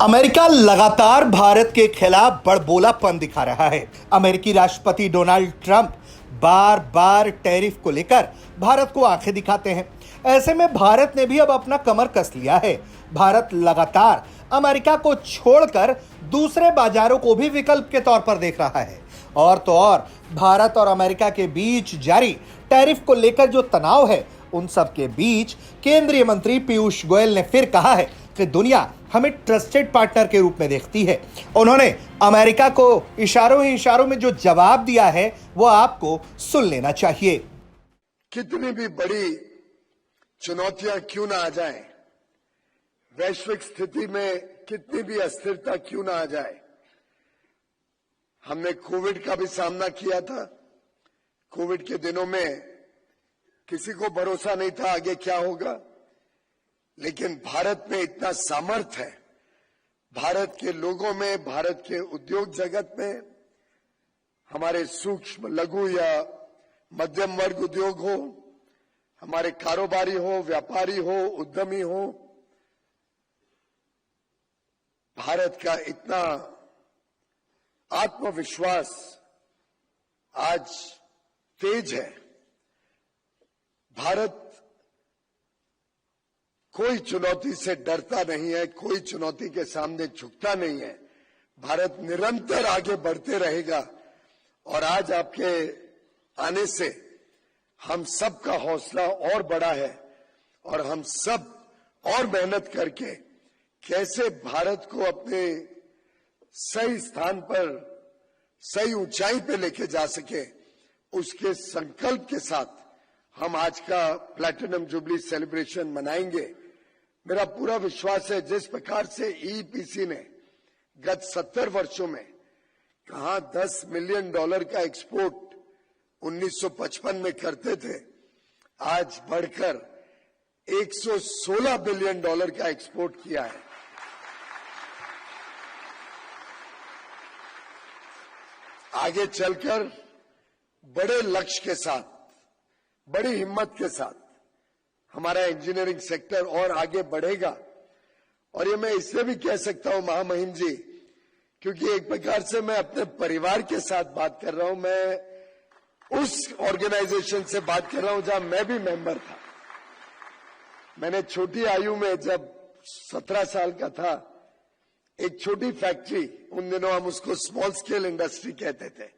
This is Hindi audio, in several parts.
अमेरिका लगातार भारत के खिलाफ बड़बोलापन दिखा रहा है। अमेरिकी राष्ट्रपति डोनाल्ड ट्रंप बार बार टैरिफ को लेकर भारत को आंखें दिखाते हैं। ऐसे में भारत ने भी अब अपना कमर कस लिया है। भारत लगातार अमेरिका को छोड़कर दूसरे बाजारों को भी विकल्प के तौर पर देख रहा है। और तो और भारत और अमेरिका के बीच जारी टैरिफ को लेकर जो तनाव है, उन सब के बीच केंद्रीय मंत्री पीयूष गोयल ने फिर कहा है कि दुनिया हमें ट्रस्टेड पार्टनर के रूप में देखती है। उन्होंने अमेरिका को इशारों ही इशारों में जो जवाब दिया है वो आपको सुन लेना चाहिए। कितनी भी बड़ी चुनौतियां क्यों ना आ जाएं, वैश्विक स्थिति में कितनी भी अस्थिरता क्यों ना आ जाए, हमने कोविड का भी सामना किया था। कोविड के दिनों में किसी को भरोसा नहीं था आगे क्या होगा, लेकिन भारत में इतना सामर्थ्य है, भारत के लोगों में, भारत के उद्योग जगत में, हमारे सूक्ष्म लघु या मध्यम वर्ग उद्योग हो, हमारे कारोबारी हो, व्यापारी हो, उद्यमी हो, भारत का इतना आत्मविश्वास आज तेज है। भारत कोई चुनौती से डरता नहीं है, कोई चुनौती के सामने झुकता नहीं है। भारत निरंतर आगे बढ़ते रहेगा और आज आपके आने से हम सबका हौसला और बढ़ा है और हम सब और मेहनत करके कैसे भारत को अपने सही स्थान पर, सही ऊंचाई पे लेके जा सके, उसके संकल्प के साथ हम आज का प्लैटिनम जुबली सेलिब्रेशन मनाएंगे। मेरा पूरा विश्वास है जिस प्रकार से ईपीसी ने गत 70 वर्षों में कहां $10 मिलियन का एक्सपोर्ट 1955 में करते थे, आज बढ़कर $116 बिलियन का एक्सपोर्ट किया है। आगे चलकर बड़े लक्ष्य के साथ, बड़ी हिम्मत के साथ हमारा इंजीनियरिंग सेक्टर और आगे बढ़ेगा। और ये मैं इसलिए भी कह सकता हूं महामहिम जी, क्योंकि एक प्रकार से मैं अपने परिवार के साथ बात कर रहा हूं। मैं उस ऑर्गेनाइजेशन से बात कर रहा हूं जहां मैं भी मेंबर था। मैंने छोटी आयु में जब 17 साल का था, एक छोटी फैक्ट्री, उन दिनों हम उसको स्मॉल स्केल इंडस्ट्री कहते थे,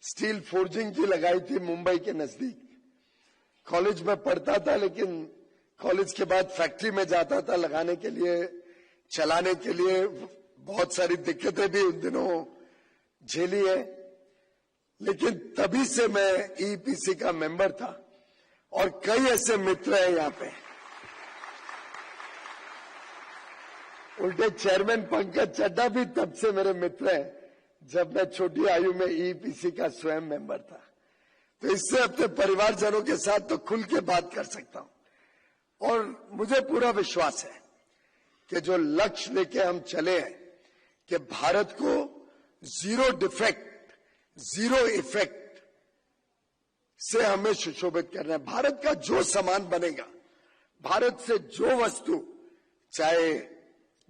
स्टील फोर्जिंग की लगाई थी मुंबई के नजदीक। कॉलेज में पढ़ता था, लेकिन कॉलेज के बाद फैक्ट्री में जाता था लगाने के लिए, चलाने के लिए। बहुत सारी दिक्कतें भी उन दिनों झेली है, लेकिन तभी से मैं ईपीसी का मेंबर था और कई ऐसे मित्र हैं यहाँ पे। उल्टे चेयरमैन पंकज चड्डा भी तब से मेरे मित्र हैं जब मैं छोटी आयु में ईपीसी का स्वयं मेंबर था। तो इससे अपने परिवारजनों के साथ तो खुल के बात कर सकता हूं। और मुझे पूरा विश्वास है कि जो लक्ष्य लेके हम चले हैं कि भारत को जीरो डिफेक्ट, जीरो इफेक्ट से हमें सुशोभित करना है। भारत का जो सामान बनेगा, भारत से जो वस्तु, चाहे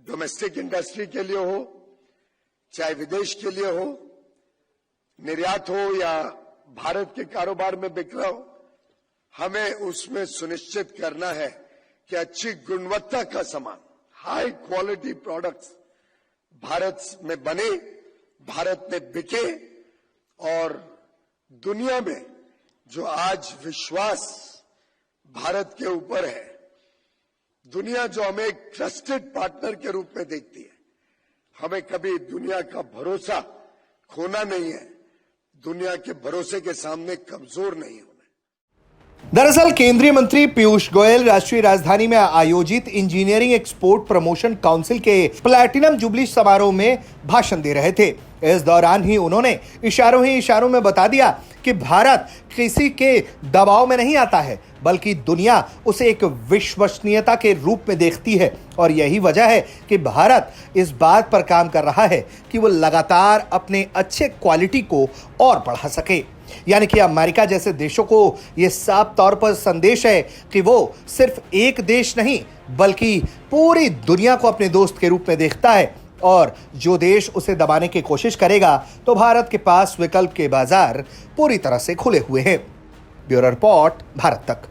डोमेस्टिक इंडस्ट्री के लिए हो, चाहे विदेश के लिए हो, निर्यात हो या भारत के कारोबार में बिक रहा हो, हमें उसमें सुनिश्चित करना है कि अच्छी गुणवत्ता का सामान, हाई क्वालिटी प्रोडक्ट्स भारत में बने, भारत में बिके। और दुनिया में जो आज विश्वास भारत के ऊपर है, दुनिया जो हमें एक ट्रस्टेड पार्टनर के रूप में देखती है, हमें कभी दुनिया का भरोसा खोना नहीं है, दुनिया के भरोसे के सामने कमजोर नहीं होना। दरअसल केंद्रीय मंत्री पीयूष गोयल राष्ट्रीय राजधानी में आयोजित इंजीनियरिंग एक्सपोर्ट प्रमोशन काउंसिल के प्लैटिनम जुबली समारोह में भाषण दे रहे थे। इस दौरान ही उन्होंने इशारों ही इशारों में बता दिया कि भारत किसी के दबाव में नहीं आता है, बल्कि दुनिया उसे एक विश्वसनीयता के रूप में देखती है। और यही वजह है कि भारत इस बात पर काम कर रहा है कि वो लगातार अपने अच्छे क्वालिटी को और बढ़ा सके। यानी कि अमेरिका जैसे देशों को यह साफ तौर पर संदेश है कि वो सिर्फ एक देश नहीं बल्कि पूरी दुनिया को अपने दोस्त के रूप में देखता है और जो देश उसे दबाने की कोशिश करेगा तो भारत के पास विकल्प के बाजार पूरी तरह से खुले हुए हैं। ब्यूरो रिपोर्ट, भारत तक।